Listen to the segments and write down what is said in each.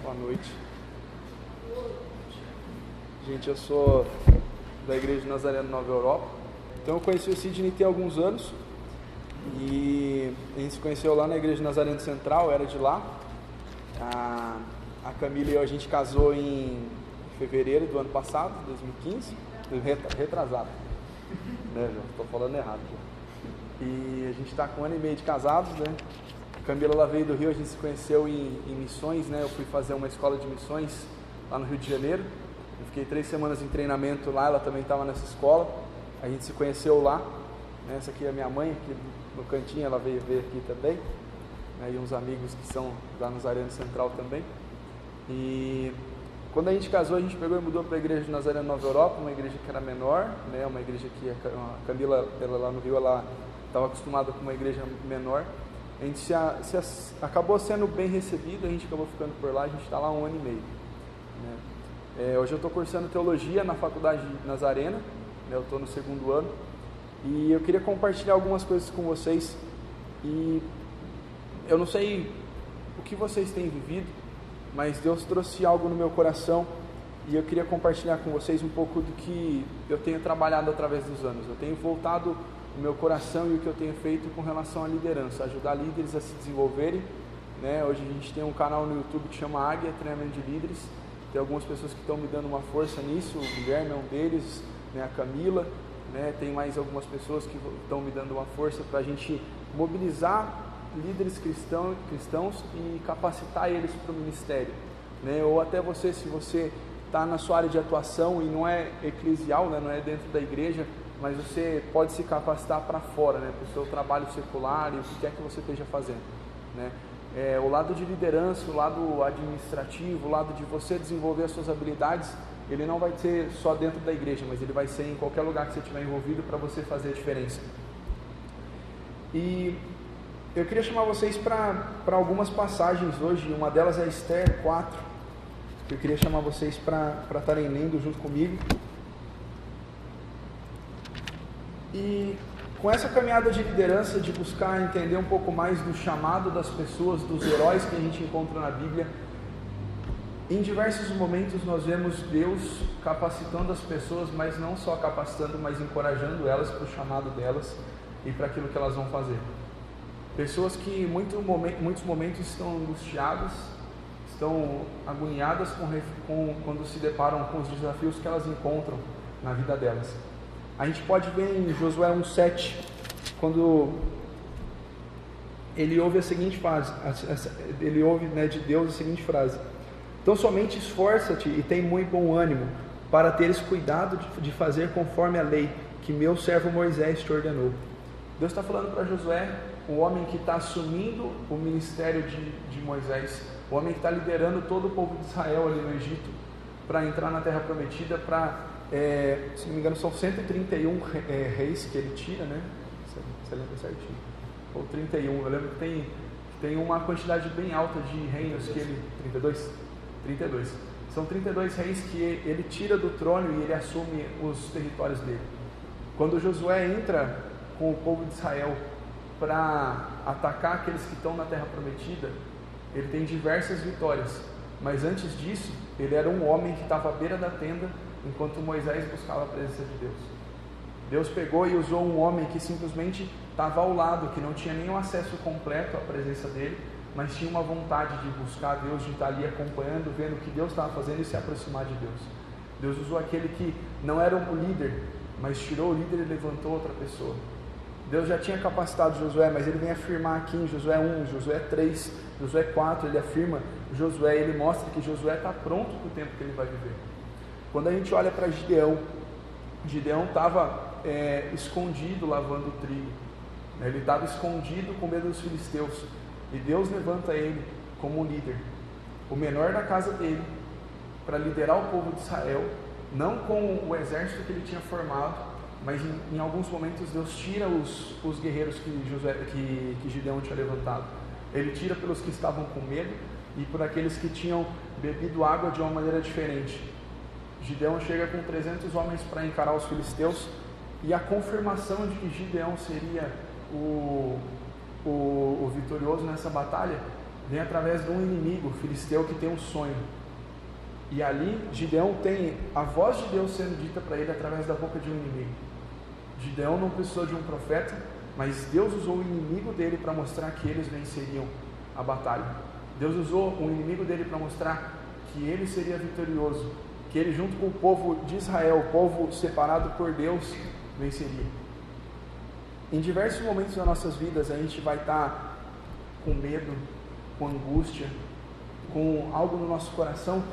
Boa noite. Gente, eu sou da Igreja de Nazareno Nova Europa. Então eu conheci o Sidney tem alguns anos e a gente se conheceu lá na Igreja de Nazareno Central, era de lá. A Camila e eu, a gente casou em fevereiro do ano passado, 2015, retrasado, né, João? Estou falando errado já. E a gente está com 1 ano e meio de casados, né? A Camila, ela veio do Rio, a gente se conheceu em missões, né? Eu fui fazer uma escola de missões lá no Rio de Janeiro. Eu fiquei 3 semanas em treinamento lá, ela também estava nessa escola. A gente se conheceu lá, né? Essa aqui é a minha mãe, aqui no cantinho, ela veio ver aqui também, né? E uns amigos que são da Nazareno Central também. E quando a gente casou, a gente pegou e mudou para a Igreja de Nazareno Nova Europa, uma igreja que era menor, né? Uma igreja que a Camila, ela lá no Rio, ela estava acostumada com uma igreja menor. A gente acabou sendo bem recebido, a gente acabou ficando por lá, a gente está lá 1 ano e meio, né? Hoje eu estou cursando teologia na faculdade de Nazareno, né? Eu estou no 2º ano e eu queria compartilhar algumas coisas com vocês. E eu não sei o que vocês têm vivido, mas Deus trouxe algo no meu coração e eu queria compartilhar com vocês um pouco do que eu tenho trabalhado através dos anos. Eu tenho voltado o meu coração e o que eu tenho feito com relação à liderança, ajudar líderes a se desenvolverem, né? Hoje a gente tem um canal no YouTube que chama Águia Treinamento de Líderes. Tem algumas pessoas que estão me dando uma força nisso, o Guilherme é um deles, né? A Camila, né? Tem mais algumas pessoas que estão me dando uma força para a gente mobilizar líderes cristãos e capacitar eles para o ministério, né? Ou até você, se você está na sua área de atuação e não é eclesial, né? Não é dentro da igreja, mas você pode se capacitar para fora, né? Para o seu trabalho secular e o que quer que você esteja fazendo, né? O lado de liderança, o lado administrativo, o lado de você desenvolver as suas habilidades, ele não vai ser só dentro da igreja, mas ele vai ser em qualquer lugar que você estiver envolvido para você fazer a diferença. E eu queria chamar vocês para algumas passagens hoje, uma delas é Esther 4, que eu queria chamar vocês para estarem lendo junto comigo. E com essa caminhada de liderança, de buscar entender um pouco mais do chamado das pessoas, dos heróis que a gente encontra na Bíblia, em diversos momentos nós vemos Deus capacitando as pessoas, mas não só capacitando, mas encorajando elas para o chamado delas e para aquilo que elas vão fazer. Pessoas que em muitos momentos estão angustiadas, estão agoniadas quando se deparam com os desafios que elas encontram na vida delas. A gente pode ver em Josué 1,7, quando ele ouve a seguinte frase, ele ouve, né, de Deus a seguinte frase: então somente esforça-te e tem muito bom ânimo, para teres cuidado de fazer conforme a lei que meu servo Moisés te ordenou. Deus está falando para Josué, o homem que está assumindo o ministério de Moisés, o homem que está liderando todo o povo de Israel ali no Egito, para entrar na Terra Prometida, se não me engano são 131 reis que ele tira, né? Você lembra certinho? Ou 31, eu lembro que tem uma quantidade bem alta de reinos que ele... 32? 32. São 32 reis que ele tira do trono e ele assume os territórios dele. Quando Josué entra com o povo de Israel para atacar aqueles que estão na Terra Prometida, ele tem diversas vitórias, mas antes disso, ele era um homem que estava à beira da tenda, enquanto Moisés buscava a presença de Deus. Deus pegou e usou um homem que simplesmente estava ao lado, que não tinha nenhum acesso completo à presença dele, mas tinha uma vontade de buscar Deus, de estar ali acompanhando, vendo o que Deus estava fazendo e se aproximar de Deus. Deus usou aquele que não era um líder, mas tirou o líder e levantou outra pessoa. Deus já tinha capacitado Josué, mas ele vem afirmar aqui em Josué 1, Josué 3, Josué 4, ele afirma Josué, ele mostra que Josué está pronto para o tempo que ele vai viver. Quando a gente olha para Gideão estava escondido lavando trigo, né? Ele estava escondido com medo dos filisteus, e Deus levanta ele como um líder, o menor da casa dele, para liderar o povo de Israel, não com o exército que ele tinha formado, mas em alguns momentos Deus tira os guerreiros que Gideão tinha levantado. Ele tira pelos que estavam com medo e por aqueles que tinham bebido água de uma maneira diferente. Gideão chega com 300 homens para encarar os filisteus, e a confirmação de que Gideão seria o vitorioso nessa batalha vem através de um inimigo filisteu que tem um sonho. E ali Gideão tem a voz de Deus sendo dita para ele através da boca de um inimigo. Gideão não precisou de um profeta, mas Deus usou o inimigo dele para mostrar que eles venceriam a batalha. Deus usou o inimigo dele para mostrar que ele seria vitorioso, que ele junto com o povo de Israel, o povo separado por Deus, venceria. Em diversos momentos das nossas vidas a gente vai estar com medo, com angústia, com algo no nosso coração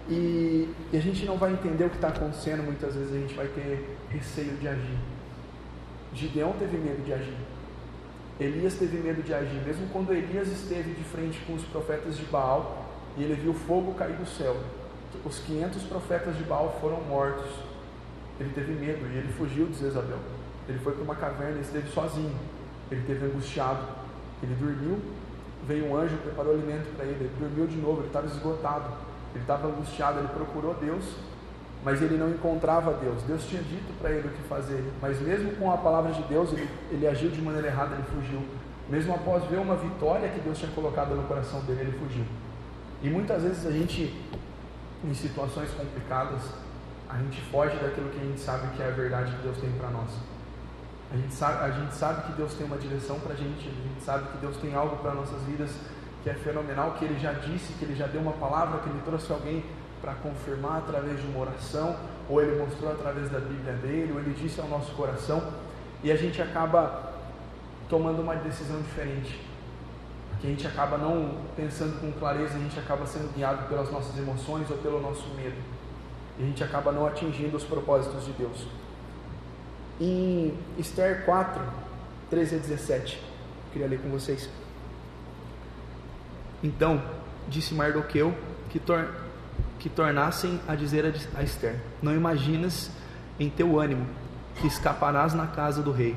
e a gente não vai entender o que está acontecendo. Muitas vezes a gente vai ter receio de agir. Gideão teve medo de agir, Elias teve medo de agir, mesmo quando Elias esteve de frente com os profetas de Baal e ele viu fogo cair do céu. Os 500 profetas de Baal foram mortos. Ele teve medo e ele fugiu de Jezabel. Ele foi para uma caverna e esteve sozinho. Ele esteve angustiado. Ele dormiu, veio um anjo, preparou alimento para ele. Ele dormiu de novo, ele estava esgotado. Ele estava angustiado, ele procurou Deus, mas ele não encontrava Deus. Deus tinha dito para ele o que fazer, mas mesmo com a palavra de Deus, ele agiu de maneira errada, ele fugiu. Mesmo após ver uma vitória que Deus tinha colocado no coração dele, ele fugiu. E muitas vezes a gente, em situações complicadas, a gente foge daquilo que a gente sabe que é a verdade que Deus tem para nós. A gente sabe que Deus tem uma direção para a gente sabe que Deus tem algo para nossas vidas que é fenomenal, que Ele já disse, que Ele já deu uma palavra, que Ele trouxe alguém para confirmar através de uma oração, ou Ele mostrou através da Bíblia dele, ou Ele disse ao nosso coração, e a gente acaba tomando uma decisão diferente, porque a gente acaba não pensando com clareza, a gente acaba sendo guiado pelas nossas emoções ou pelo nosso medo, e a gente acaba não atingindo os propósitos de Deus. Em Esther 4, 13 a 17, eu queria ler com vocês. Então disse Mardoqueu que tornassem a dizer a Esther: não imaginas em teu ânimo que escaparás na casa do rei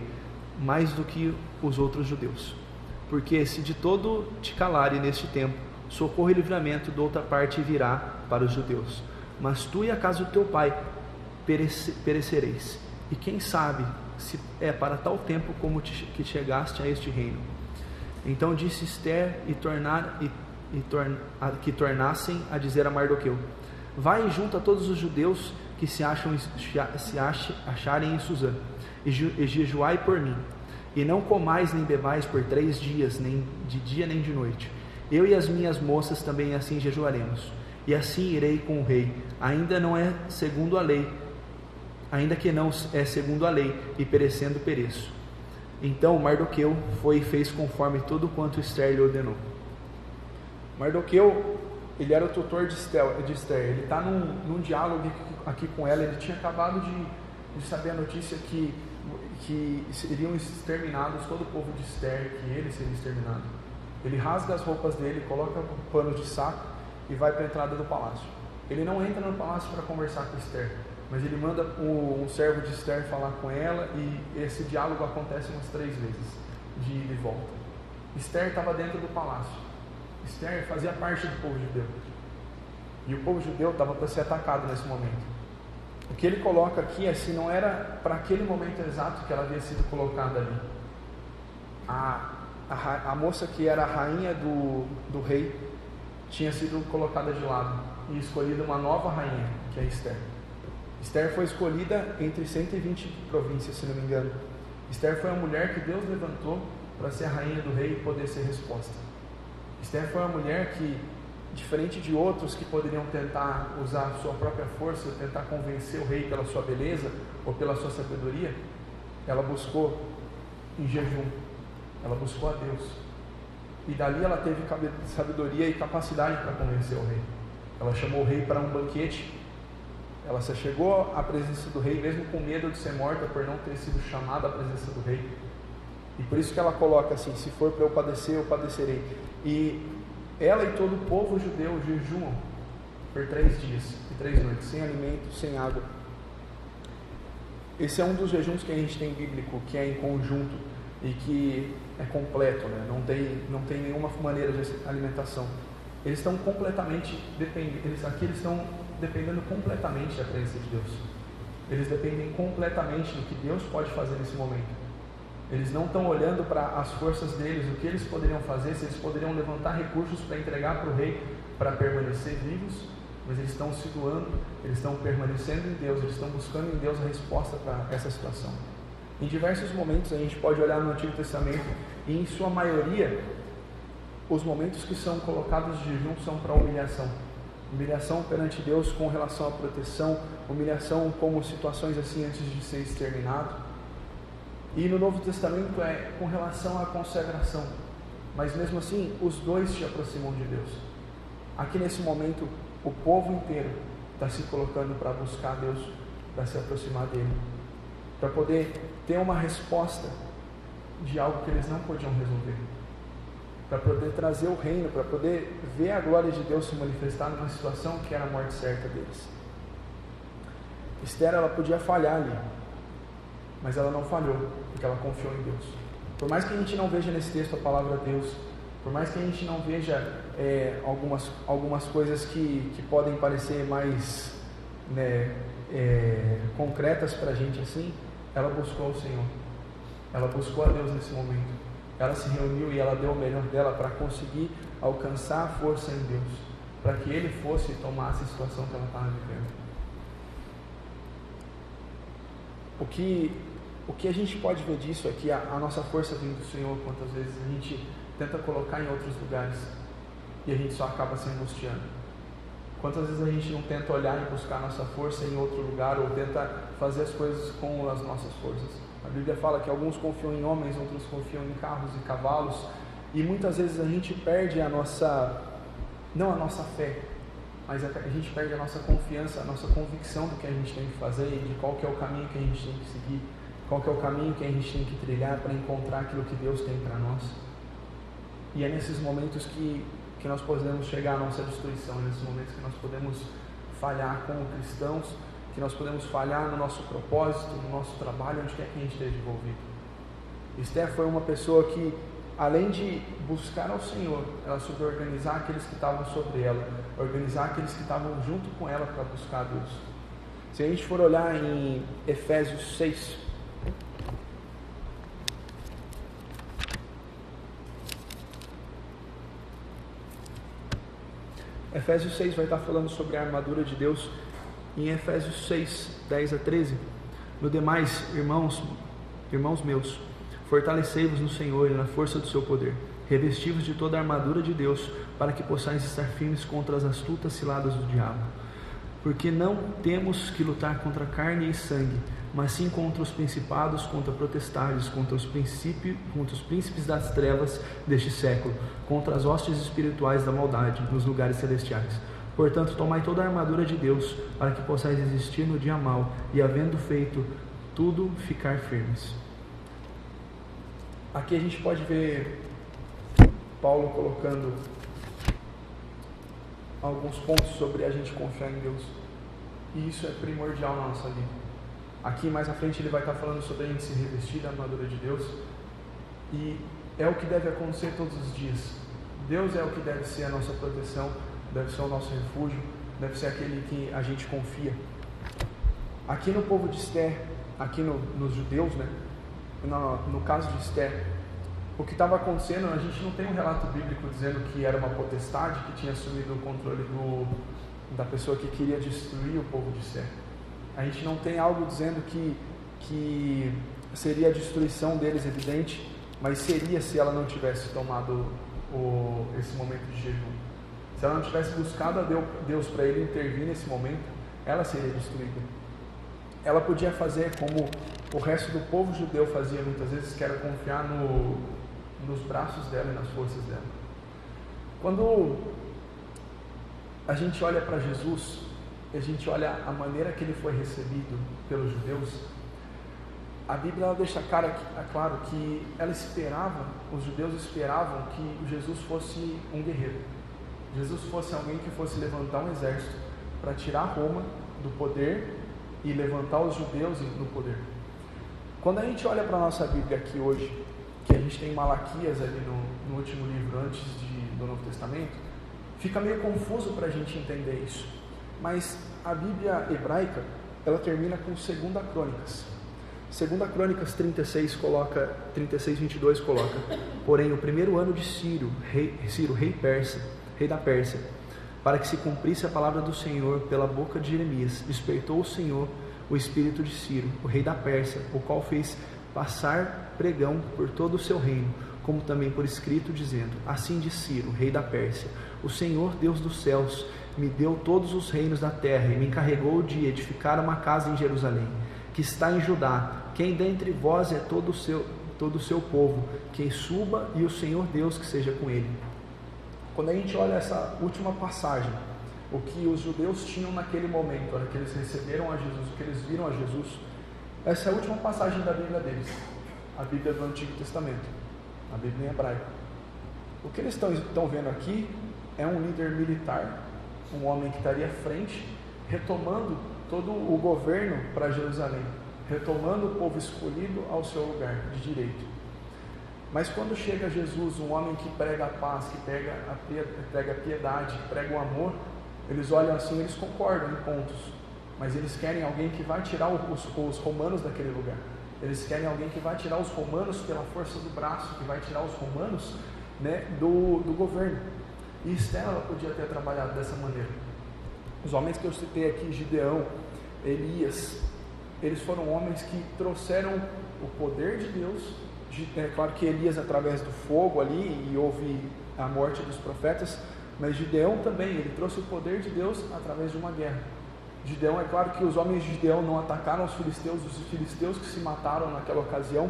mais do que os outros judeus, porque se de todo te calarem neste tempo, socorro e livramento de outra parte virá para os judeus, mas tu e a casa do teu pai perecereis, e quem sabe se é para tal tempo como que chegaste a este reino. Então disse Esther que tornassem a dizer a Mardoqueu: vai e junta todos os judeus que se acharem em Suzã, e jejuai por mim, e não comais nem bebais por 3 dias, nem de dia nem de noite. Eu e as minhas moças também assim jejuaremos, e assim irei com o rei, ainda que não é segundo a lei, e perecendo pereço. Então Mardoqueu foi e fez conforme tudo quanto Esther lhe ordenou. Mardoqueu, ele era o tutor de Esther, ele está num diálogo aqui com ela. Ele tinha acabado de saber a notícia que seriam exterminados todo o povo de Esther, que ele seria exterminado. Ele rasga as roupas dele, coloca panos de saco e vai para a entrada do palácio. Ele não entra no palácio para conversar com Esther, mas ele manda um servo de Esther falar com ela, e esse diálogo acontece umas 3 vezes, de ida e volta. Esther estava dentro do palácio. Esther fazia parte do povo judeu, e o povo judeu estava para ser atacado nesse momento. O que ele coloca aqui é se não era para aquele momento exato que ela havia sido colocada ali. A moça que era a rainha do rei tinha sido colocada de lado e escolhida uma nova rainha, que é Esther. Esther foi escolhida entre 120 províncias, se não me engano. Esther foi a mulher que Deus levantou para ser a rainha do rei e poder ser resposta. Esther foi uma mulher que, diferente de outros que poderiam tentar usar a sua própria força, tentar convencer o rei pela sua beleza ou pela sua sabedoria, ela buscou em jejum, ela buscou a Deus, e dali ela teve sabedoria e capacidade para convencer o rei. Ela chamou o rei para um banquete. Ela se chegou à presença do rei, mesmo com medo de ser morta por não ter sido chamada à presença do rei. E por isso que ela coloca assim: se for para eu padecer, eu padecerei. E ela e todo o povo judeu jejuam por 3 dias e 3 noites, sem alimento, sem água. Esse é um dos jejuns que a gente tem bíblico, que é em conjunto e que é completo, né? Não tem nenhuma maneira de alimentação. Eles estão completamente dependendo, eles estão dependendo completamente da presença de Deus. Eles dependem completamente do que Deus pode fazer nesse momento. Eles não estão olhando para as forças deles, o que eles poderiam fazer, se eles poderiam levantar recursos para entregar para o rei para permanecer vivos, mas eles estão se doando, eles estão permanecendo em Deus, eles estão buscando em Deus a resposta para essa situação. Em diversos momentos a gente pode olhar no Antigo Testamento e em sua maioria os momentos que são colocados de jejum são para humilhação. Humilhação perante Deus com relação à proteção, humilhação como situações assim antes de ser exterminado. E no Novo Testamento é com relação à consagração, mas mesmo assim os dois te aproximam de Deus. Aqui nesse momento o povo inteiro está se colocando para buscar Deus, para se aproximar dele, para poder ter uma resposta de algo que eles não podiam resolver, para poder trazer o reino, para poder ver a glória de Deus se manifestar numa situação que era a morte certa deles. Esther, ela podia falhar ali, mas ela não falhou, porque ela confiou em Deus. Por mais que a gente não veja nesse texto a palavra de Deus, por mais que a gente não veja algumas coisas que podem parecer mais concretas para a gente assim, ela buscou o Senhor, ela buscou a Deus nesse momento, ela se reuniu e ela deu o melhor dela para conseguir alcançar a força em Deus, para que Ele fosse e tomasse a situação que ela estava vivendo. O que a gente pode ver disso é que a nossa força vem do Senhor. Quantas vezes a gente tenta colocar em outros lugares e a gente só acaba se angustiando. Quantas vezes a gente não tenta olhar e buscar a nossa força em outro lugar, ou tenta fazer as coisas com as nossas forças. A Bíblia fala que alguns confiam em homens, outros confiam em carros e cavalos, e muitas vezes a gente perde não a nossa fé, mas a gente perde a nossa confiança, a nossa convicção do que a gente tem que fazer e de qual que é o caminho que a gente tem que seguir, qual que é o caminho que a gente tem que trilhar para encontrar aquilo que Deus tem para nós. E é nesses momentos que nós podemos chegar à nossa destruição, é nesses momentos que nós podemos falhar como cristãos, que nós podemos falhar no nosso propósito, no nosso trabalho, onde quer que a gente esteja envolvido. Esther foi uma pessoa que, além de buscar ao Senhor, ela soube organizar aqueles que estavam sobre ela, organizar aqueles que estavam junto com ela para buscar a Deus. Se a gente for olhar em Efésios 6, Efésios 6 vai estar falando sobre a armadura de Deus. Em Efésios 6, 10 a 13, no demais, irmãos meus, fortalecei-vos no Senhor e na força do seu poder, revesti-vos de toda a armadura de Deus, para que possais estar firmes contra as astutas ciladas do diabo. Porque não temos que lutar contra carne e sangue, mas sim contra os principados, contra potestades, contra os príncipes das trevas deste século, contra as hostes espirituais da maldade nos lugares celestiais. Portanto, tomai toda a armadura de Deus, para que possais resistir no dia mau, e havendo feito tudo, ficar firmes. Aqui a gente pode ver Paulo colocando alguns pontos sobre a gente confiar em Deus, e isso é primordial na nossa vida. Aqui mais à frente ele vai estar falando sobre a gente se revestir da armadura de Deus, e é o que deve acontecer todos os dias. Deus é o que deve ser a nossa proteção, deve ser o nosso refúgio, deve ser aquele que a gente confia. Aqui no povo de Esther, aqui nos judeus, no caso de Esther, o que estava acontecendo, a gente não tem um relato bíblico dizendo que era uma potestade que tinha assumido o controle da pessoa que queria destruir o povo de Esther. A gente não tem algo dizendo que seria a destruição deles evidente, mas seria se ela não tivesse tomado esse momento de jejum. Se ela não tivesse buscado a Deus para Ele intervir nesse momento, ela seria destruída. Ela podia fazer como o resto do povo judeu fazia muitas vezes, que era confiar nos braços dela e nas forças dela. Quando a gente olha para Jesus, a gente olha a maneira que Ele foi recebido pelos judeus, a Bíblia ela deixa claro que os judeus esperavam que Jesus fosse um guerreiro. Jesus fosse alguém que fosse levantar um exército para tirar Roma do poder e levantar os judeus no poder. Quando a gente olha para a nossa Bíblia aqui hoje, que a gente tem Malaquias ali no último livro antes do Novo Testamento, fica meio confuso para a gente entender isso. Mas a Bíblia hebraica, ela termina com 2 Crônicas. Segunda Crônicas 36, 22 coloca: porém, o primeiro ano de Ciro, rei da Pérsia, para que se cumprisse a palavra do Senhor pela boca de Jeremias, despertou o Senhor o espírito de Ciro, o rei da Pérsia, o qual fez passar pregão por todo o seu reino, como também por escrito, dizendo: assim diz Ciro, rei da Pérsia: o Senhor, Deus dos céus, me deu todos os reinos da terra e me encarregou de edificar uma casa em Jerusalém, que está em Judá. Quem dentre vós é todo o seu povo, quem suba, e o Senhor Deus que seja com ele. Quando a gente olha essa última passagem, o que os judeus tinham naquele momento, hora que eles receberam a Jesus, o que eles viram a Jesus, essa é a última passagem da Bíblia deles, a Bíblia do Antigo Testamento, a Bíblia em hebraico. O que eles estão vendo aqui é um líder militar, um homem que estaria à frente, retomando todo o governo para Jerusalém, retomando o povo escolhido ao seu lugar de direito. Mas quando chega Jesus, um homem que prega a paz, que prega a piedade, que prega o amor, eles olham assim, eles concordam em pontos, mas eles querem alguém que vai tirar os romanos daquele lugar. Eles querem alguém que vai tirar os romanos pela força do braço, que vai tirar os romanos, né, do governo. E Esther, ela podia ter trabalhado dessa maneira. Os homens que eu citei aqui, Gideão, Elias, eles foram homens que trouxeram o poder de Deus. É claro que Elias através do fogo ali, e houve a morte dos profetas, mas Gideão também, ele trouxe o poder de Deus através de uma guerra. Gideão, é claro que os homens de Gideão não atacaram os filisteus que se mataram naquela ocasião,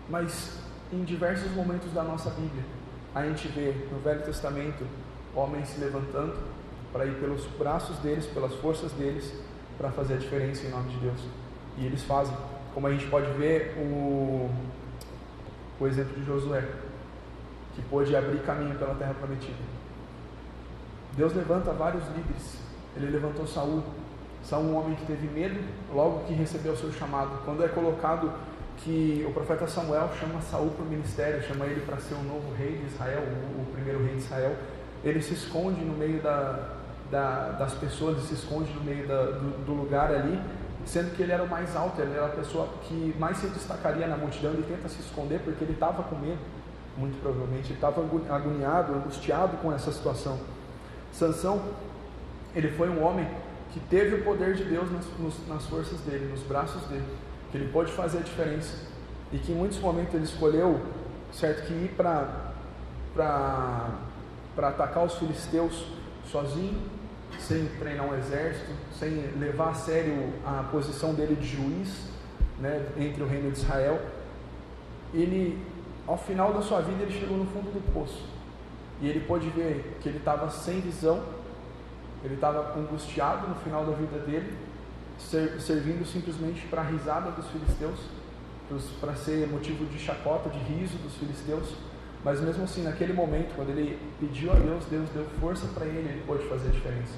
mas em diversos momentos da nossa Bíblia, a gente vê no Velho Testamento homens se levantando para ir pelos braços deles, pelas forças deles, para fazer a diferença em nome de Deus. E eles fazem, como a gente pode ver o exemplo de Josué, que pôde abrir caminho pela terra prometida. Deus levanta vários líderes. Ele levantou Saul, um homem que teve medo logo que recebeu o seu chamado. Quando é colocado que o profeta Samuel chama Saul para o ministério, chama ele para ser o novo rei de Israel, o primeiro rei de Israel, ele se esconde no meio das pessoas, ele se esconde no meio do lugar ali, sendo que ele era o mais alto, ele era a pessoa que mais se destacaria na multidão. Ele tenta se esconder porque ele estava com medo, muito provavelmente, ele estava agoniado, angustiado com essa situação. Sansão, ele foi um homem que teve o poder de Deus nas forças dele, nos braços dele, que ele pôde fazer a diferença, e que em muitos momentos ele escolheu, certo, que ir para atacar os filisteus sozinho, sem treinar um exército, sem levar a sério a posição dele de juiz, né, entre o reino de Israel. Ele, ao final da sua vida, ele chegou no fundo do poço, e ele pôde ver que ele estava sem visão, ele estava angustiado no final da vida dele, servindo simplesmente para a risada dos filisteus, para ser motivo de chacota, de riso dos filisteus. Mas mesmo assim, naquele momento, quando ele pediu a Deus, Deus deu força para ele pôde fazer a diferença.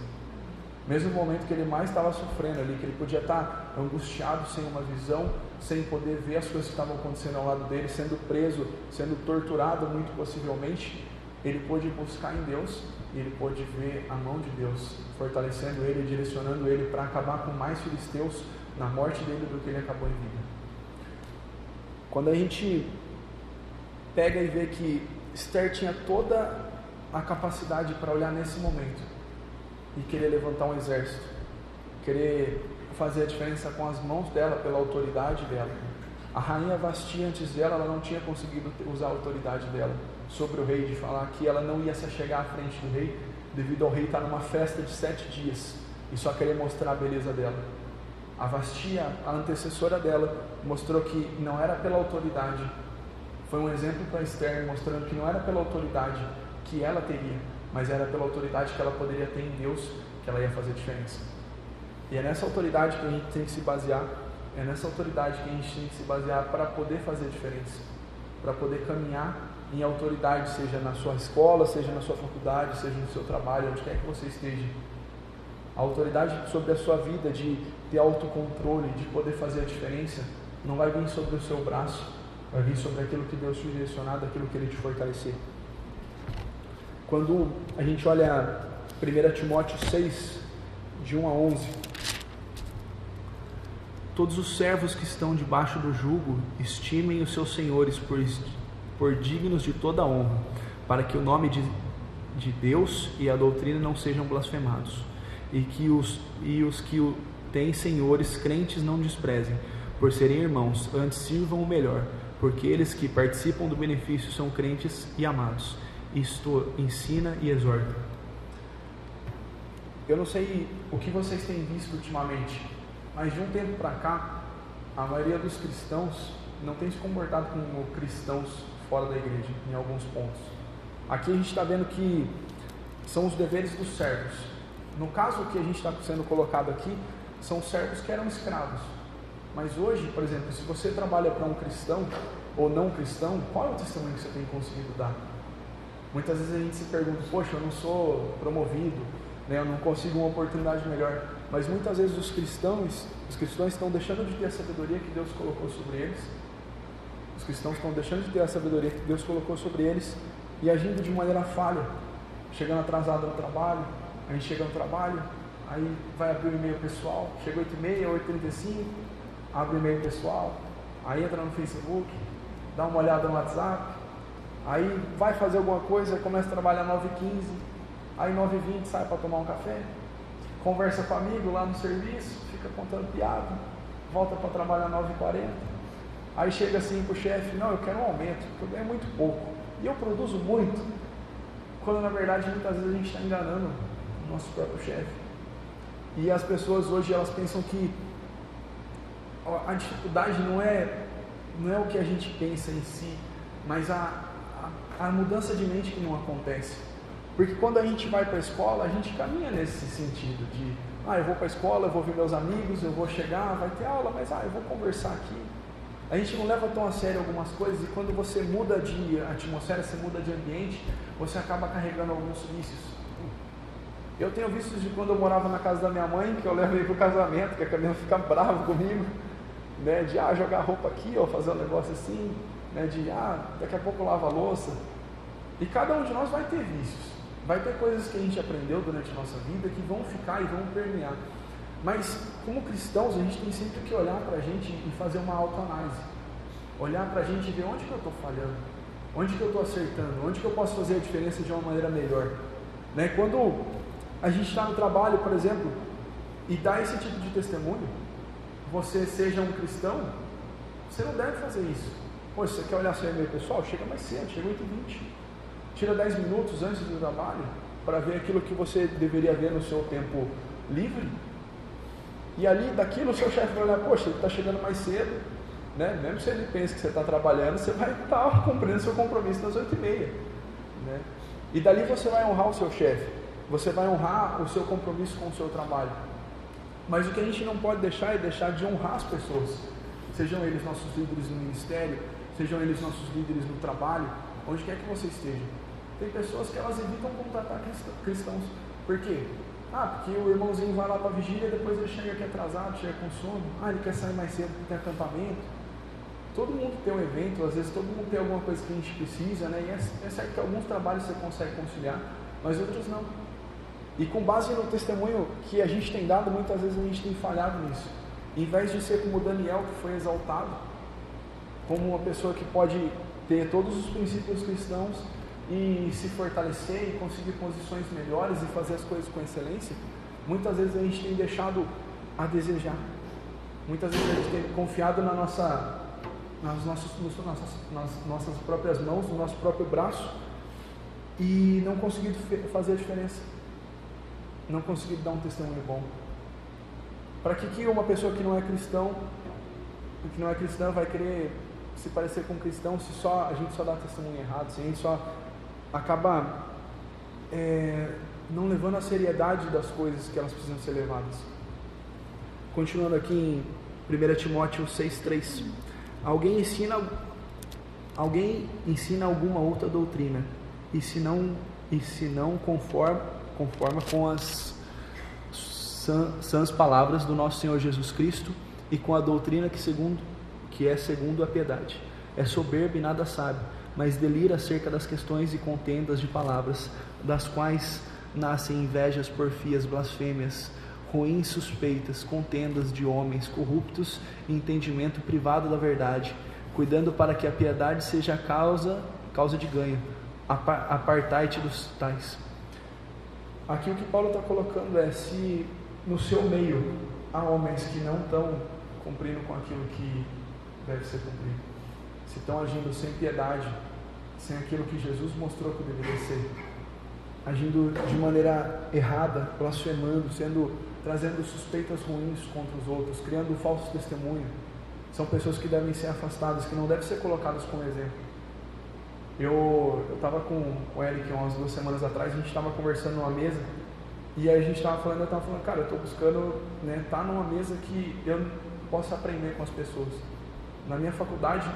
Mesmo no momento que ele mais estava sofrendo ali, que ele podia estar angustiado, sem uma visão, sem poder ver as coisas que estavam acontecendo ao lado dele, sendo preso, sendo torturado muito possivelmente, ele pôde buscar em Deus, e ele pôde ver a mão de Deus fortalecendo ele, direcionando ele para acabar com mais filisteus na morte dele do que ele acabou em vida. Quando a gente pega e vê que Esther tinha toda a capacidade para olhar nesse momento e querer levantar um exército, querer fazer a diferença com as mãos dela, pela autoridade dela. A rainha Vasti, antes dela, ela não tinha conseguido usar a autoridade dela sobre o rei, de falar que ela não ia se chegar à frente do rei, devido ao rei estar numa festa de 7 dias e só querer mostrar a beleza dela. A Vasti, a antecessora dela, mostrou que não era pela autoridade. Foi um exemplo para Esther, mostrando que não era pela autoridade que ela teria, mas era pela autoridade que ela poderia ter em Deus, que ela ia fazer diferença. E é nessa autoridade que a gente tem que se basear, é nessa autoridade que a gente tem que se basear para poder fazer diferença, para poder caminhar em autoridade, seja na sua escola, seja na sua faculdade, seja no seu trabalho, onde quer que você esteja. A autoridade sobre a sua vida, de ter autocontrole, de poder fazer a diferença, não vai vir sobre o seu braço, vai vir sobre aquilo que Deus te direcionar, daquilo que Ele te fortalecer. Quando a gente olha 1 Timóteo 6, de 1 a 11, Todos os servos que estão debaixo do jugo estimem os seus senhores por dignos de toda honra, para que o nome de Deus e a doutrina não sejam blasfemados, e os que o têm senhores crentes não desprezem, por serem irmãos, antes sirvam o melhor, porque eles que participam do benefício são crentes e amados. Isto ensina e exorta. Eu não sei o que vocês têm visto ultimamente, mas de um tempo para cá, a maioria dos cristãos não tem se comportado como cristãos fora da igreja, em alguns pontos. Aqui a gente está vendo que são os deveres dos servos. No caso que a gente está sendo colocado aqui, são servos que eram escravos. Mas hoje, por exemplo, se você trabalha para um cristão ou não cristão, qual é o testemunho que você tem conseguido dar? Muitas vezes a gente se pergunta, poxa, eu não sou promovido, né, eu não consigo uma oportunidade melhor. Mas muitas vezes os cristãos estão deixando de ter a sabedoria que Deus colocou sobre eles. Os cristãos estão deixando de ter a sabedoria que Deus colocou sobre eles e agindo de maneira falha, chegando atrasado no trabalho. A gente chega no trabalho, aí vai abrir o e-mail pessoal, chega 8h30, 8h35, abre o e-mail pessoal, aí entra no Facebook, dá uma olhada no WhatsApp, aí vai fazer alguma coisa, começa a trabalhar 9h15, aí 9h20 sai para tomar um café, conversa com amigo lá no serviço, fica contando piada, volta para trabalhar 9h40, aí chega assim para o chefe, não, eu quero um aumento, porque eu ganho muito pouco, e eu produzo muito, quando na verdade muitas vezes a gente está enganando o nosso próprio chefe. E as pessoas hoje elas pensam que a dificuldade não é o que a gente pensa em si, mas a mudança de mente que não acontece. Porque quando a gente vai para a escola, a gente caminha nesse sentido de, eu vou para a escola, eu vou ver meus amigos, eu vou chegar, vai ter aula, mas eu vou conversar aqui. A gente não leva tão a sério algumas coisas, e quando você muda de atmosfera, você muda de ambiente, você acaba carregando alguns vícios. Eu tenho vícios de quando eu morava na casa da minha mãe, que eu levo ele para o casamento, que a Camila fica brava comigo, né, de jogar roupa aqui, fazer um negócio assim, né, de daqui a pouco lava a louça. E cada um de nós vai ter vícios, vai ter coisas que a gente aprendeu durante a nossa vida que vão ficar e vão permear. Mas como cristãos, a gente tem sempre que olhar para a gente e fazer uma autoanálise, olhar para a gente e ver onde que eu estou falhando, onde que eu estou acertando, onde que eu posso fazer a diferença de uma maneira melhor, né? Quando a gente está no trabalho, por exemplo, e dá esse tipo de testemunho, você seja um cristão, você não deve fazer isso. Poxa, você quer olhar seu e-mail pessoal? Chega mais cedo, chega 8h20, tira 10 minutos antes do trabalho para ver aquilo que você deveria ver no seu tempo livre, e ali daquilo o seu chefe vai olhar, poxa, ele está chegando mais cedo, né? Mesmo se ele pensa que você está trabalhando, você vai estar cumprindo seu compromisso das 8h30, né? E dali você vai honrar o seu chefe, você vai honrar o seu compromisso com o seu trabalho. Mas o que a gente não pode deixar é deixar de honrar as pessoas, sejam eles nossos líderes no ministério, sejam eles nossos líderes no trabalho, onde quer que você esteja. Tem pessoas que elas evitam contratar cristãos. Por quê? Porque o irmãozinho vai lá para a vigília, depois ele chega aqui atrasado, chega com sono, ele quer sair mais cedo porque tem acampamento. Todo mundo tem um evento, às vezes todo mundo tem alguma coisa que a gente precisa, né? E é certo que alguns trabalhos você consegue conciliar, mas outros não. E com base no testemunho que a gente tem dado, muitas vezes a gente tem falhado nisso. Em vez de ser como Daniel, que foi exaltado, como uma pessoa que pode ter todos os princípios cristãos e se fortalecer e conseguir posições melhores e fazer as coisas com excelência, muitas vezes a gente tem deixado a desejar. Muitas vezes a gente tem confiado nas nossas próprias mãos, no nosso próprio braço, e não conseguido fazer a diferença, não conseguido dar um testemunho bom. Para que uma pessoa que não é cristã vai querer se parecer com um cristão se a gente só dá testemunho errado, se a gente só acaba não levando a seriedade das coisas que elas precisam ser levadas. Continuando aqui em 1 Timóteo 6,3: Alguém ensina alguma outra doutrina, e se não conforma com as sãs palavras do nosso Senhor Jesus Cristo e com a doutrina que é segundo a piedade. É soberbo e nada sabe, mas delira acerca das questões e contendas de palavras, das quais nascem invejas, porfias, blasfêmias, ruins suspeitas, contendas de homens corruptos e entendimento privado da verdade, cuidando para que a piedade seja causa de ganho. Apartai-te dos tais. Aqui o que Paulo está colocando é: se no seu meio há homens que não estão cumprindo com aquilo que deve ser cumprido, se estão agindo sem piedade, sem aquilo que Jesus mostrou que deveria ser, agindo de maneira errada, blasfemando, trazendo suspeitas ruins contra os outros, criando um falso testemunho, são pessoas que devem ser afastadas, que não devem ser colocadas como exemplo. Eu estava com o Eric umas 2 semanas atrás, a gente estava conversando numa mesa, e aí eu estava falando, cara, eu estou buscando estar numa mesa que eu possa aprender com as pessoas. Na minha faculdade,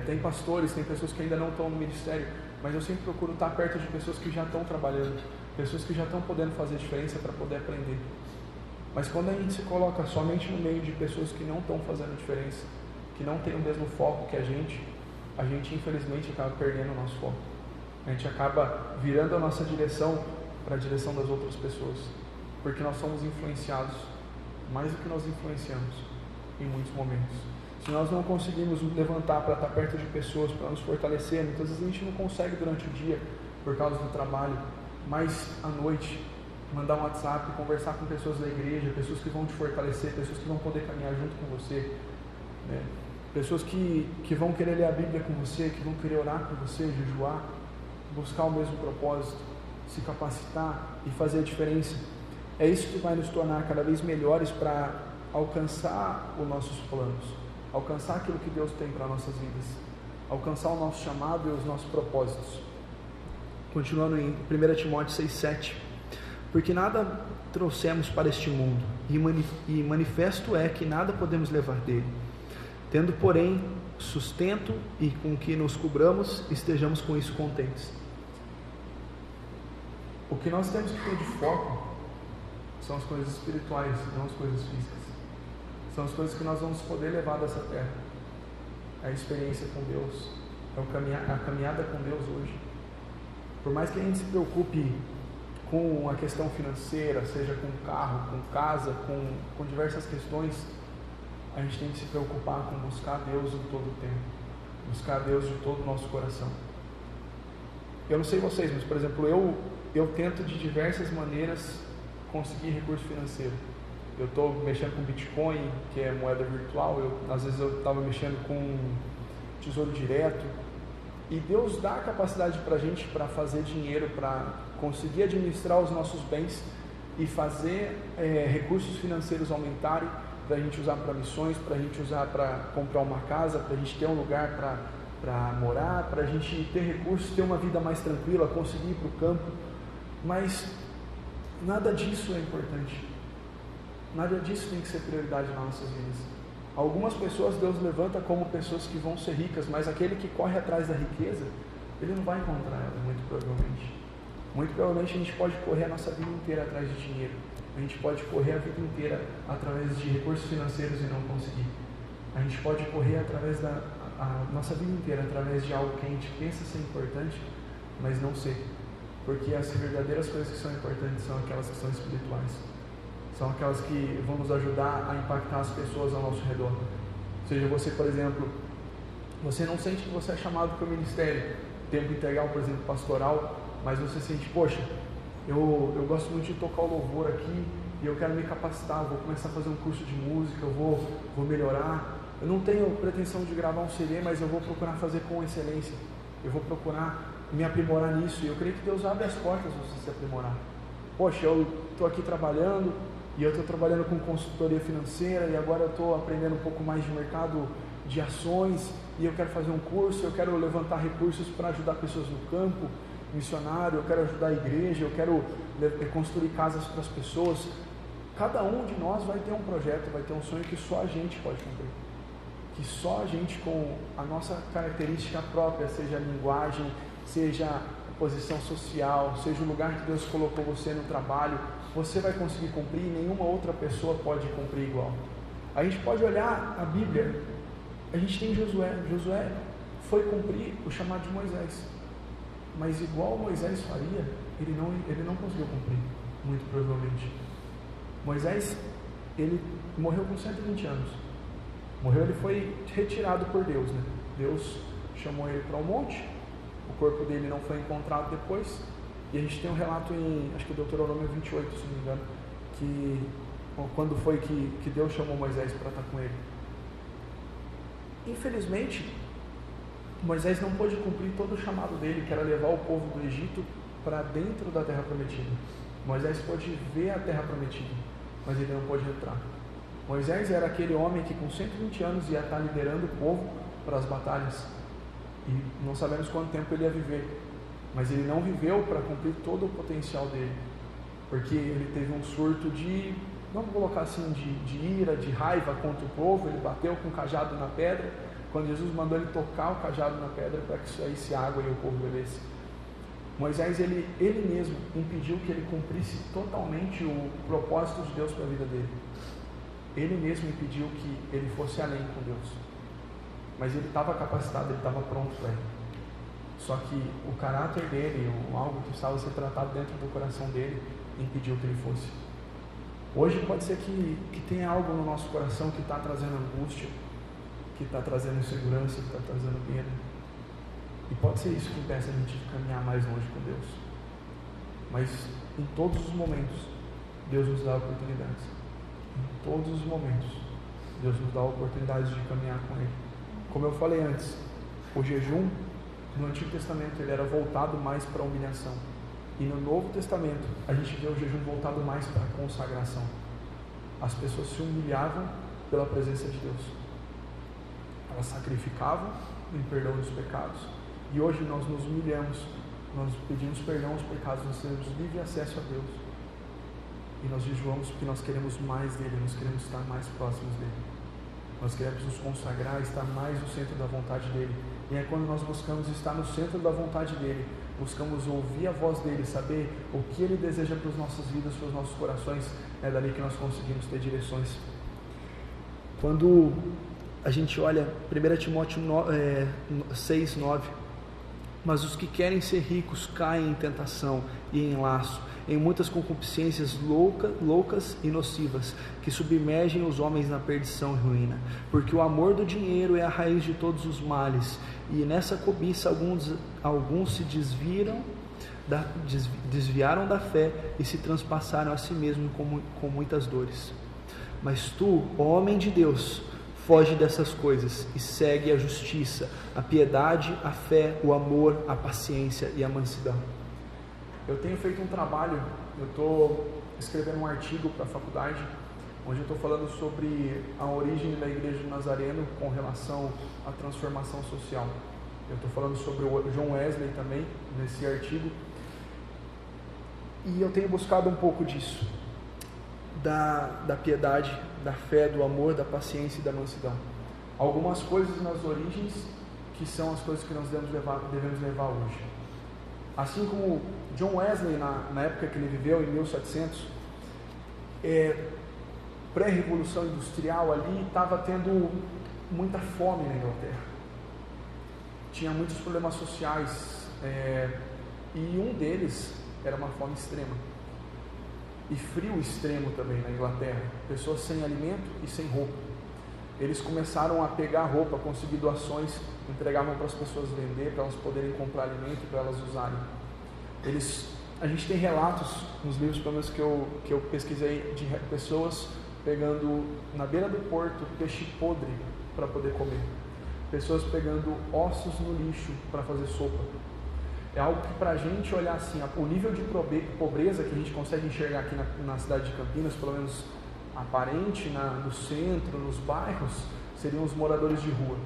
tem pastores, tem pessoas que ainda não estão no ministério, mas eu sempre procuro estar perto de pessoas que já estão trabalhando, pessoas que já estão podendo fazer diferença para poder aprender. Mas quando a gente se coloca somente no meio de pessoas que não estão fazendo diferença, que não têm o mesmo foco que a gente infelizmente acaba perdendo o nosso foco. A gente acaba virando a nossa direção para a direção das outras pessoas, porque nós somos influenciados mais do que nós influenciamos em muitos momentos. Se nós não conseguimos nos levantar para estar perto de pessoas, para nos fortalecer, muitas vezes a gente não consegue durante o dia por causa do trabalho, mas à noite mandar um WhatsApp, conversar com pessoas da igreja, pessoas que vão te fortalecer, pessoas que vão poder caminhar junto com você, né? Pessoas que vão querer ler a Bíblia com você, que vão querer orar com você, jejuar, buscar o mesmo propósito, se capacitar e fazer a diferença. É isso que vai nos tornar cada vez melhores para alcançar os nossos planos, alcançar aquilo que Deus tem para nossas vidas, alcançar o nosso chamado e os nossos propósitos. Continuando em 1 Timóteo 6,7: porque nada trouxemos para este mundo, e manifesto é que nada podemos levar dele. Tendo, porém, sustento e com que nos cobramos, estejamos com isso contentes. O que nós temos que ter de foco são as coisas espirituais, não as coisas físicas. São as coisas que nós vamos poder levar dessa terra. A experiência com Deus, a caminhada com Deus hoje. Por mais que a gente se preocupe com a questão financeira, seja com carro, com casa, com diversas questões, a gente tem que se preocupar com buscar Deus em todo o tempo, buscar Deus de todo o nosso coração. Eu não sei vocês, mas por exemplo, eu tento de diversas maneiras conseguir recurso financeiro. Eu estou mexendo com Bitcoin, que é moeda virtual, às vezes eu estava mexendo com Tesouro Direto, e Deus dá a capacidade para a gente para fazer dinheiro, para conseguir administrar os nossos bens e fazer recursos financeiros aumentarem, para a gente usar para missões, para a gente usar para comprar uma casa, para a gente ter um lugar para morar, para a gente ter recursos, ter uma vida mais tranquila, conseguir ir para o campo. Mas nada disso é importante. Nada disso tem que ser prioridade nas nossas vidas. Algumas pessoas Deus levanta como pessoas que vão ser ricas, mas aquele que corre atrás da riqueza, ele não vai encontrar ela, muito provavelmente. Muito provavelmente a gente pode correr a nossa vida inteira atrás de dinheiro. A gente pode correr a vida inteira através de recursos financeiros e não conseguir. A gente pode correr através a nossa vida inteira através de algo que a gente pensa ser importante, mas não ser. Porque as verdadeiras coisas que são importantes são aquelas que são espirituais. São aquelas que vão nos ajudar a impactar as pessoas ao nosso redor. Seja você, por exemplo, você não sente que você é chamado para o ministério, tempo integral, por exemplo, pastoral, mas você sente, poxa, eu gosto muito de tocar o louvor aqui e eu quero me capacitar, eu vou começar a fazer um curso de música, eu vou melhorar. Eu não tenho pretensão de gravar um CD, mas eu vou procurar fazer com excelência. Eu vou procurar me aprimorar nisso, e eu creio que Deus abre as portas para você se aprimorar. Poxa, eu estou aqui trabalhando, e eu estou trabalhando com consultoria financeira, e agora eu estou aprendendo um pouco mais de mercado de ações, e eu quero fazer um curso, eu quero levantar recursos para ajudar pessoas no campo, missionário, eu quero ajudar a igreja, eu quero construir casas para as pessoas. Cada um de nós vai ter um projeto, vai ter um sonho que só a gente pode cumprir. Que só a gente, com a nossa característica própria, seja a linguagem, seja a posição social, seja o lugar que Deus colocou você no trabalho, você vai conseguir cumprir e nenhuma outra pessoa pode cumprir igual. A gente pode olhar a Bíblia, a gente tem Josué foi cumprir o chamado de Moisés, mas igual Moisés faria, ele não conseguiu cumprir, muito provavelmente. Moisés, ele morreu com 120 anos. Morreu, ele foi retirado por Deus, né? Deus chamou ele para um monte, o corpo dele não foi encontrado depois, e a gente tem um relato em, acho que Deuteronômio 28, se não me engano, que quando foi que Deus chamou Moisés para estar com ele. Infelizmente, Moisés não pôde cumprir todo o chamado dele, que era levar o povo do Egito para dentro da terra prometida. Moisés pôde ver a terra prometida, mas ele não pôde entrar. Moisés era aquele homem que com 120 anos ia estar liderando o povo para as batalhas, e não sabemos quanto tempo ele ia viver, mas ele não viveu para cumprir todo o potencial dele, porque ele teve um surto de, vamos colocar assim, de ira, de raiva contra o povo. Ele bateu com o cajado na pedra, quando Jesus mandou ele tocar o cajado na pedra para que saísse água e o povo bebesse. Moisés, ele mesmo impediu que ele cumprisse totalmente o propósito de Deus para a vida dele. Ele mesmo impediu que ele fosse além com Deus. Mas ele estava capacitado, ele estava pronto para ele. Só que o caráter dele, algo que estava sendo tratado dentro do coração dele, impediu que ele fosse. Hoje pode ser que tenha algo no nosso coração que está trazendo angústia, que está trazendo insegurança, que está trazendo medo. E pode ser isso que impeça a gente de caminhar mais longe com Deus. Mas em todos os momentos, Deus nos dá oportunidades. Em todos os momentos, Deus nos dá oportunidades de caminhar com Ele. Como eu falei antes, o jejum no Antigo Testamento ele era voltado mais para a humilhação. E no Novo Testamento a gente vê o jejum voltado mais para a consagração. As pessoas se humilhavam pela presença de Deus. Elas sacrificavam em perdão dos pecados. E hoje nós nos humilhamos, nós pedimos perdão aos pecados, nós temos livre acesso a Deus. E nós jejuamos porque nós queremos mais dele, nós queremos estar mais próximos dele. Nós queremos nos consagrar, estar mais no centro da vontade dele. E é quando nós buscamos estar no centro da vontade dele, buscamos ouvir a voz dele, saber o que ele deseja para as nossas vidas, para os nossos corações, é dali que nós conseguimos ter direções. Quando a gente olha 1 Timóteo 6, 9, mas os que querem ser ricos caem em tentação e em laço, em muitas concupiscências loucas e nocivas, que submergem os homens na perdição e ruína. Porque o amor do dinheiro é a raiz de todos os males, e nessa cobiça alguns se desviaram da fé e se transpassaram a si mesmos com muitas dores. Mas tu, ó homem de Deus, foge dessas coisas e segue a justiça, a piedade, a fé, o amor, a paciência e a mansidão. Eu tenho feito um trabalho, eu estou escrevendo um artigo para a faculdade, onde eu estou falando sobre a origem da Igreja do Nazareno com relação à transformação social. Eu estou falando sobre o John Wesley também, nesse artigo, e eu tenho buscado um pouco disso, da piedade, da fé, do amor, da paciência e da mansidão. Algumas coisas nas origens que são as coisas que nós devemos levar hoje. Assim como John Wesley, na época que ele viveu, em 1700, pré-revolução industrial ali, estava tendo muita fome na Inglaterra. Tinha muitos problemas sociais, e um deles era uma fome extrema. E frio extremo também na Inglaterra. Pessoas sem alimento e sem roupa. Eles começaram a pegar roupa, conseguir doações, entregavam para as pessoas vender, para elas poderem comprar alimento, para elas usarem. A gente tem relatos nos livros, pelo menos que eu pesquisei, de pessoas pegando na beira do porto peixe podre para poder comer. Pessoas pegando ossos no lixo para fazer sopa. É algo que, para a gente olhar assim, o nível de pobreza que a gente consegue enxergar aqui na cidade de Campinas, pelo menos aparente, no centro, nos bairros, seriam os moradores de rua.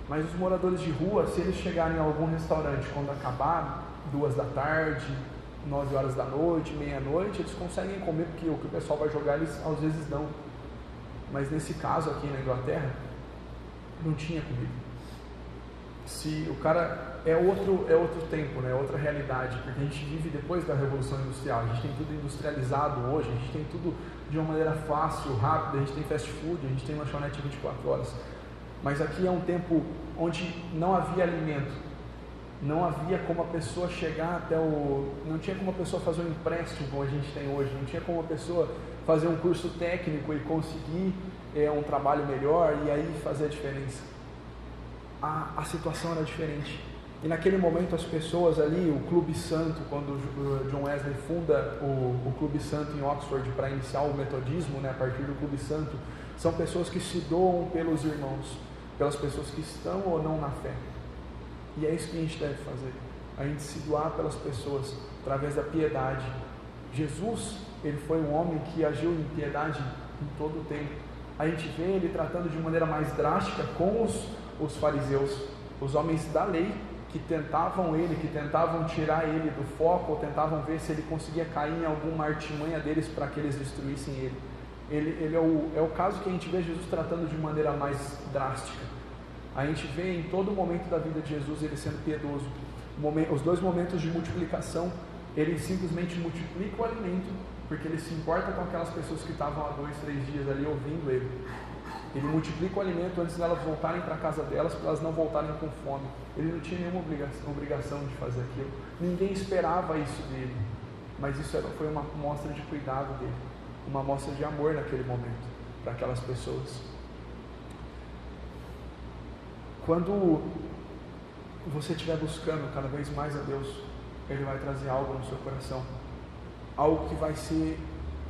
Mas os moradores de rua, se eles chegarem a algum restaurante quando acabar, 2 da tarde, 9 horas da noite, meia-noite, eles conseguem comer, porque o que o pessoal vai jogar eles às vezes dão. Mas nesse caso aqui na Inglaterra, não tinha comida. Se o cara é outro tempo, né? Outra realidade, porque a gente vive depois da Revolução Industrial, a gente tem tudo industrializado hoje, a gente tem tudo de uma maneira fácil, rápida, a gente tem fast food, a gente tem lanchonete 24 horas, mas aqui é um tempo onde não havia alimento, Não havia como a pessoa chegar até não tinha como a pessoa fazer um empréstimo como a gente tem hoje, não tinha como a pessoa fazer um curso técnico e conseguir um trabalho melhor e aí fazer a diferença. A situação era diferente. E naquele momento as pessoas ali, o Clube Santo, quando o John Wesley funda o Clube Santo em Oxford para iniciar o metodismo, né, a partir do Clube Santo, são pessoas que se doam pelos irmãos, pelas pessoas que estão ou não na fé. E é isso que a gente deve fazer, a gente se doar pelas pessoas, através da piedade. Jesus, ele foi um homem que agiu em piedade em todo o tempo. A gente vê ele tratando de maneira mais drástica com os fariseus, os homens da lei, que tentavam tirar ele do foco, ou tentavam ver se ele conseguia cair em alguma artimanha deles para que eles destruíssem ele. Ele é o caso que a gente vê Jesus tratando de maneira mais drástica. A gente vê em todo momento da vida de Jesus ele sendo piedoso. Os 2 momentos de multiplicação, ele simplesmente multiplica o alimento, porque ele se importa com aquelas pessoas que estavam há 2, 3 dias ali ouvindo ele. Ele multiplica o alimento antes delas voltarem para a casa delas, para elas não voltarem com fome. Ele não tinha nenhuma obrigação de fazer aquilo. Ninguém esperava isso dele, mas isso foi uma mostra de cuidado dele, uma mostra de amor naquele momento, para aquelas pessoas. Quando você estiver buscando cada vez mais a Deus, Ele vai trazer algo no seu coração, algo que vai ser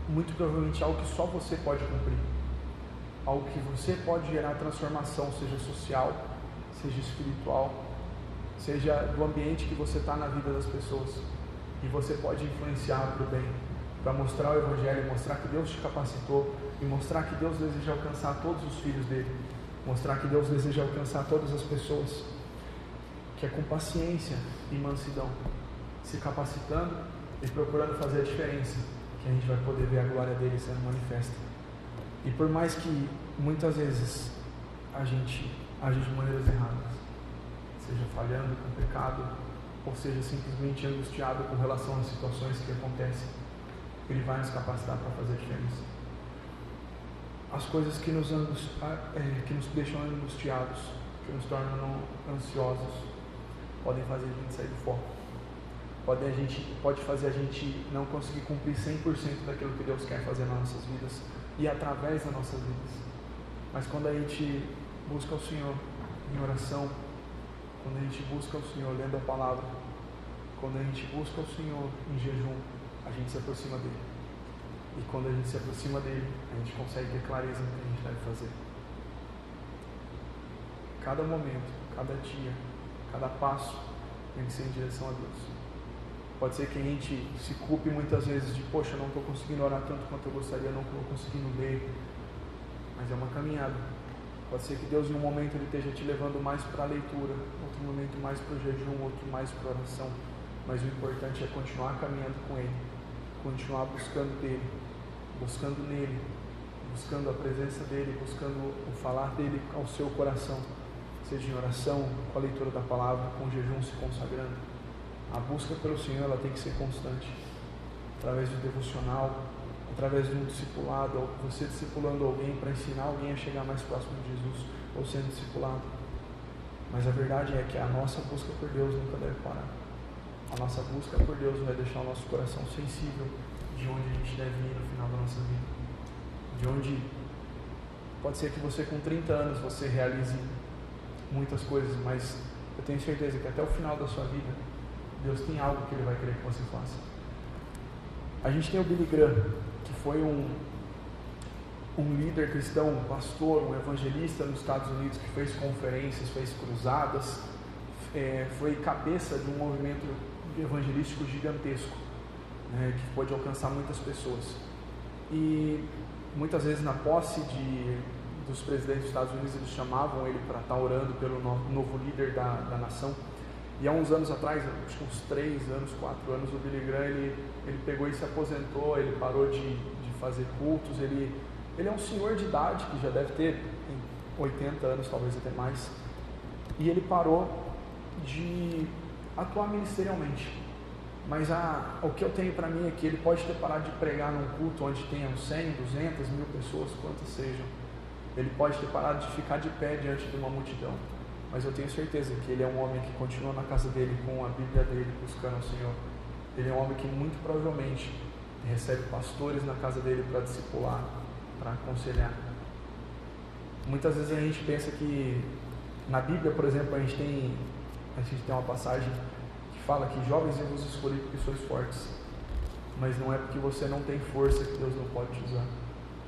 muito provavelmente algo que só você pode cumprir, algo que você pode gerar transformação, seja social, seja espiritual, seja do ambiente que você está na vida das pessoas, e você pode influenciar para o bem, para mostrar o Evangelho, mostrar que Deus te capacitou e mostrar que Deus deseja alcançar todos os filhos dele, mostrar que Deus deseja alcançar todas as pessoas, que é com paciência e mansidão, se capacitando e procurando fazer a diferença, que a gente vai poder ver a glória dele sendo manifesta. E por mais que muitas vezes a gente age de maneiras erradas, seja falhando com pecado, ou seja simplesmente angustiado com relação às situações que acontecem, Ele vai nos capacitar para fazer a diferença. As coisas que nos deixam angustiados, que nos tornam ansiosos, podem fazer a gente sair do foco. Pode fazer a gente não conseguir cumprir 100% daquilo que Deus quer fazer nas nossas vidas e através das nossas vidas. Mas quando a gente busca o Senhor em oração, quando a gente busca o Senhor lendo a palavra, quando a gente busca o Senhor em jejum, a gente se aproxima dele. E quando a gente se aproxima dele, a gente consegue ter clareza no que a gente deve fazer. Cada momento, cada dia, cada passo tem que ser em direção a Deus. Pode ser que a gente se culpe muitas vezes de, poxa, não estou conseguindo orar tanto quanto eu gostaria, não estou conseguindo ler, mas é uma caminhada. Pode ser que Deus em um momento Ele esteja te levando mais para a leitura, outro momento mais para o jejum, outro mais para a oração, mas o importante é continuar caminhando com Ele, continuar buscando dEle, buscando nele, buscando a presença dEle, buscando o falar dEle ao seu coração, seja em oração, com a leitura da palavra, com o jejum, se consagrando. A busca pelo Senhor ela tem que ser constante, através do devocional, através de um discipulado, ou você discipulando alguém para ensinar alguém a chegar mais próximo de Jesus, ou sendo discipulado. Mas a verdade é que a nossa busca por Deus nunca deve parar. A nossa busca por Deus vai deixar o nosso coração sensível de onde a gente deve ir no final da nossa vida. De onde pode ser que você com 30 anos você realize muitas coisas, mas eu tenho certeza que até o final da sua vida Deus tem algo que Ele vai querer que você faça. A gente tem o Billy Graham, que foi um líder cristão, um pastor, um evangelista nos Estados Unidos, que fez conferências, fez cruzadas, foi cabeça de um movimento evangelístico gigantesco, que pôde alcançar muitas pessoas. E muitas vezes na posse dos presidentes dos Estados Unidos, eles chamavam ele para estar orando pelo novo líder da nação. E há uns anos atrás, acho que uns 3 anos, 4 anos, o Billy Graham, ele pegou e se aposentou, ele parou de fazer cultos, ele é um senhor de idade, que já deve ter 80 anos, talvez até mais, e ele parou de atuar ministerialmente. Mas o que eu tenho para mim é que ele pode ter parado de pregar num culto onde tenham 100, 200, 1000 pessoas, quantas sejam. Ele pode ter parado de ficar de pé diante de uma multidão, mas eu tenho certeza que ele é um homem que continua na casa dele com a Bíblia dele, buscando o Senhor. Ele é um homem que muito provavelmente recebe pastores na casa dele para discipular, para aconselhar. Muitas vezes a gente pensa que na Bíblia, por exemplo, a gente tem uma passagem que fala que jovens eu vos escolhi porque sois fortes, mas não é porque você não tem força que Deus não pode te usar.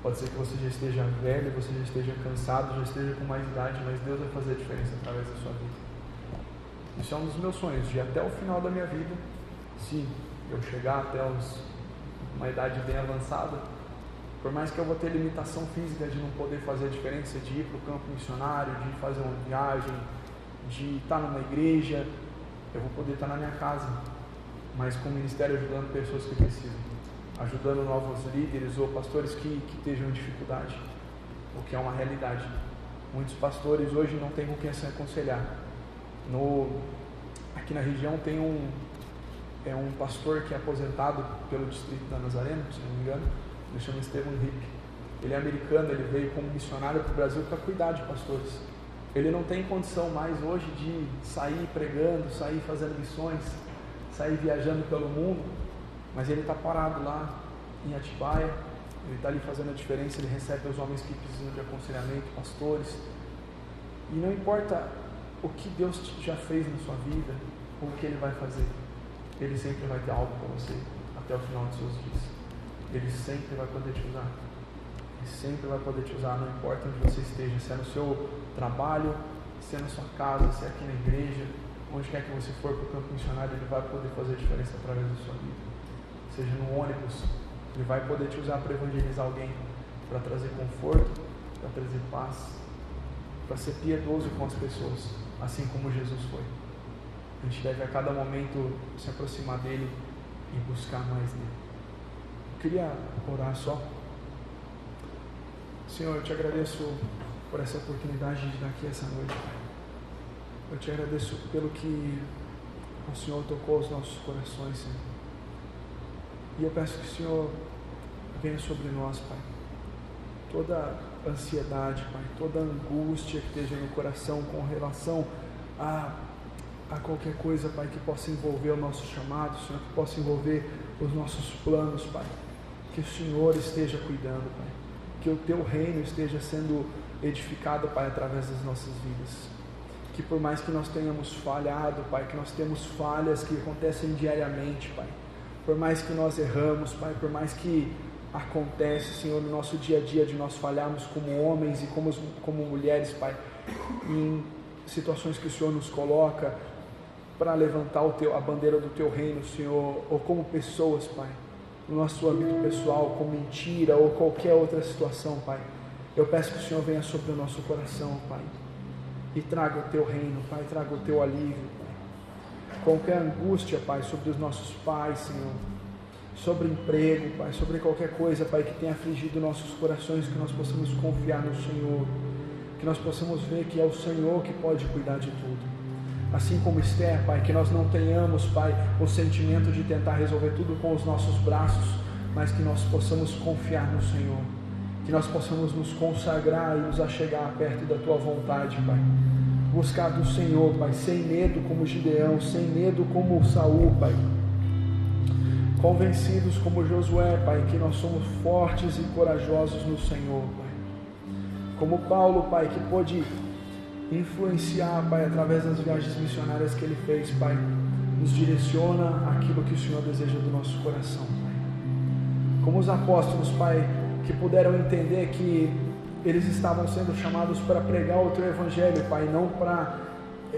Pode ser que você já esteja velho, você já esteja cansado, já esteja com mais idade, mas Deus vai fazer a diferença através da sua vida. Isso é um dos meus sonhos, de até o final da minha vida, se eu chegar até uma idade bem avançada, por mais que eu vou ter limitação física de não poder fazer a diferença, de ir para o campo missionário, de fazer uma viagem, de estar numa igreja, eu vou poder estar na minha casa, mas com o ministério ajudando pessoas que precisam, ajudando novos líderes ou pastores que estejam em dificuldade, o que é uma realidade. Muitos pastores hoje não têm com quem se aconselhar. Aqui na região tem um pastor que é aposentado pelo distrito da Nazareno, se não me engano, ele chama Estevão Ripp. Ele é americano, ele veio como missionário para o Brasil para cuidar de pastores. Ele não tem condição mais hoje de sair pregando, sair fazendo missões, sair viajando pelo mundo, mas ele está parado lá em Atibaia, ele está ali fazendo a diferença, ele recebe os homens que precisam de aconselhamento, pastores, e não importa o que Deus já fez na sua vida, ou o que Ele vai fazer, Ele sempre vai ter algo para você, até o final dos seus dias. Ele sempre vai poder te usar, Ele sempre vai poder te usar, não importa onde você esteja, se é no seu trabalho, se é na sua casa, se é aqui na igreja, onde quer que você for para o campo missionário, Ele vai poder fazer a diferença através da sua vida. Seja no ônibus, Ele vai poder te usar para evangelizar alguém, para trazer conforto, para trazer paz, para ser piedoso com as pessoas, assim como Jesus foi. A gente deve a cada momento se aproximar dEle e buscar mais nele. Eu queria orar só. Senhor, eu te agradeço por essa oportunidade de estar aqui essa noite, Pai. Eu te agradeço pelo que o Senhor tocou os nossos corações, Senhor. E eu peço que o Senhor venha sobre nós, Pai. Toda ansiedade, Pai, toda angústia que esteja no coração com relação a qualquer coisa, Pai, que possa envolver o nosso chamado, Senhor, que possa envolver os nossos planos, Pai. Que o Senhor esteja cuidando, Pai. Que o Teu reino esteja sendo edificado, Pai, através das nossas vidas. Que por mais que nós tenhamos falhado, Pai, que nós temos falhas que acontecem diariamente, Pai. Por mais que nós erramos, Pai, por mais que acontece, Senhor, no nosso dia a dia de nós falharmos como homens e como mulheres, Pai, em situações que o Senhor nos coloca para levantar a bandeira do Teu reino, Senhor, ou como pessoas, Pai, no nosso âmbito pessoal, com mentira ou qualquer outra situação, Pai. Eu peço que o Senhor venha sobre o nosso coração, Pai, e traga o Teu reino, Pai, traga o Teu alívio, qualquer angústia, Pai, sobre os nossos pais, Senhor, sobre emprego, Pai, sobre qualquer coisa, Pai, que tenha afligido nossos corações, que nós possamos confiar no Senhor, que nós possamos ver que é o Senhor que pode cuidar de tudo. Assim como Esther, Pai, que nós não tenhamos, Pai, o sentimento de tentar resolver tudo com os nossos braços, mas que nós possamos confiar no Senhor, que nós possamos nos consagrar e nos achegar perto da Tua vontade, Pai. Buscar do Senhor, Pai, sem medo como Gideão, sem medo como Saul, Pai. Convencidos como Josué, Pai, que nós somos fortes e corajosos no Senhor, Pai. Como Paulo, Pai, que pôde influenciar, Pai, através das viagens missionárias que ele fez, Pai. Nos direciona aquilo que o Senhor deseja do nosso coração, Pai. Como os apóstolos, Pai, que puderam entender que eles estavam sendo chamados para pregar o Teu Evangelho, Pai, não para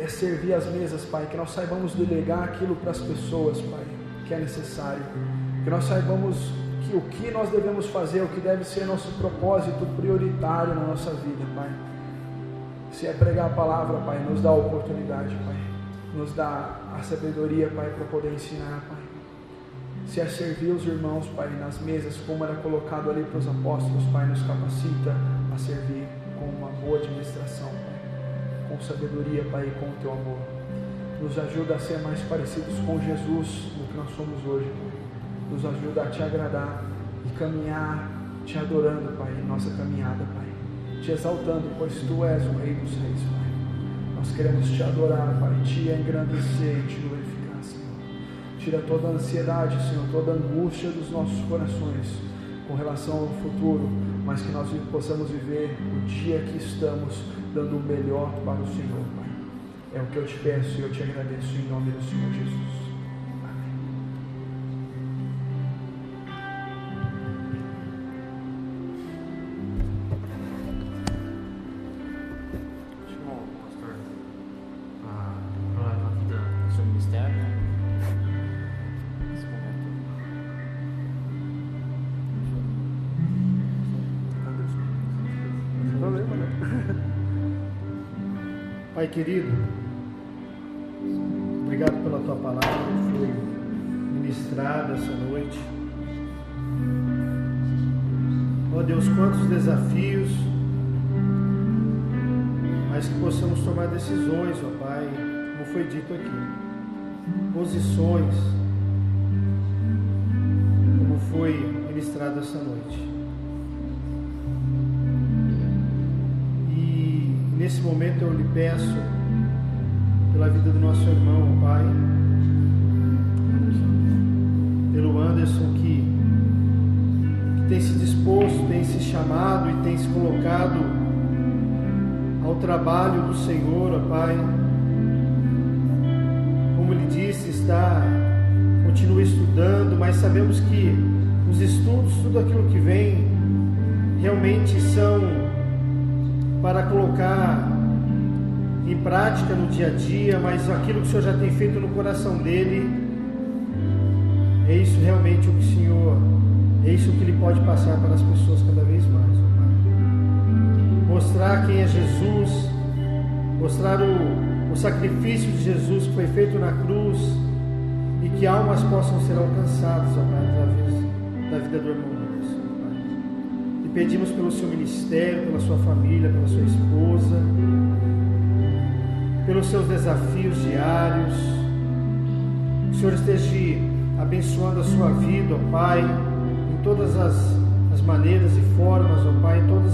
servir as mesas, Pai, que nós saibamos delegar aquilo para as pessoas, Pai, que é necessário, que nós saibamos que o que nós devemos fazer, o que deve ser nosso propósito prioritário na nossa vida, Pai. Se é pregar a palavra, Pai, nos dá a oportunidade, Pai, nos dá a sabedoria, Pai, para poder ensinar, Pai. Se é servir os irmãos, Pai, nas mesas, como era colocado ali para os apóstolos, Pai, nos capacita a servir com uma boa administração, Pai, com sabedoria, Pai, e com o Teu amor. Nos ajuda a ser mais parecidos com Jesus do que nós somos hoje, Pai. Nos ajuda a Te agradar e caminhar Te adorando, Pai, em nossa caminhada, Pai. Te exaltando, pois Tu és o Rei dos Reis, Pai. Nós queremos Te adorar, Pai, Te engrandecer e Te glorificar, Senhor. Tira toda a ansiedade, Senhor, toda a angústia dos nossos corações com relação ao futuro, mas que nós possamos viver o dia que estamos dando o melhor para o Senhor, Pai. É o que eu Te peço e eu Te agradeço em nome do Senhor Jesus. Pai querido, obrigado pela Tua palavra que foi ministrada essa noite. Ó Deus, quantos desafios, mas que possamos tomar decisões, ó Pai, como foi dito aqui, posições, como foi ministrado essa noite. Nesse momento eu lhe peço pela vida do nosso irmão, Pai, pelo Anderson que tem se disposto, tem se chamado e tem se colocado ao trabalho do Senhor, ó Pai. Como ele disse, continua estudando, mas sabemos que os estudos, tudo aquilo que vem, realmente são para colocar em prática no dia a dia, mas aquilo que o Senhor já tem feito no coração dele, é isso realmente o que o Senhor, é isso que Ele pode passar para as pessoas cada vez mais, ó Pai. Mostrar quem é Jesus, mostrar o sacrifício de Jesus que foi feito na cruz e que almas possam ser alcançadas, ó Pai, através da vida do irmão. Pedimos pelo seu ministério, pela sua família, pela sua esposa, pelos seus desafios diários. Que o Senhor esteja abençoando a sua vida, ó Pai, em todas as maneiras e formas, ó Pai, em todas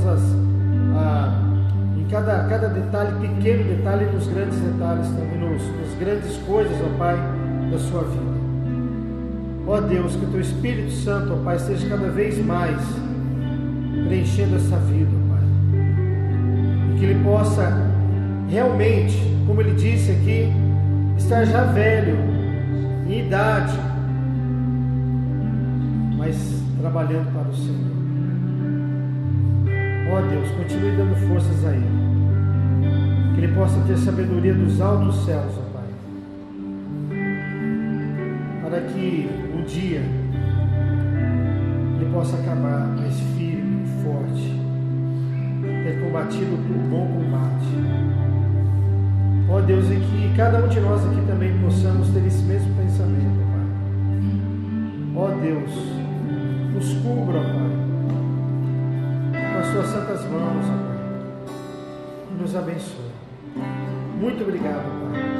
em cada detalhe, pequeno detalhe, e nos grandes detalhes também, nas grandes coisas, ó Pai, da sua vida. Ó Deus, que o Teu Espírito Santo, ó Pai, esteja cada vez mais preenchendo essa vida, Pai, e que ele possa realmente, como ele disse aqui, estar já velho, em idade, mas trabalhando para o Senhor. Ó Deus, continue dando forças a ele, que ele possa ter sabedoria dos altos céus, ó Pai, para que um dia ele possa acabar mais firme, forte, ter combatido o bom combate. Ó Deus, e que cada um de nós aqui também possamos ter esse mesmo pensamento, Pai. Ó Deus, nos cubra, Pai, com as Suas santas mãos, ó Pai, e nos abençoe. Muito obrigado, Pai.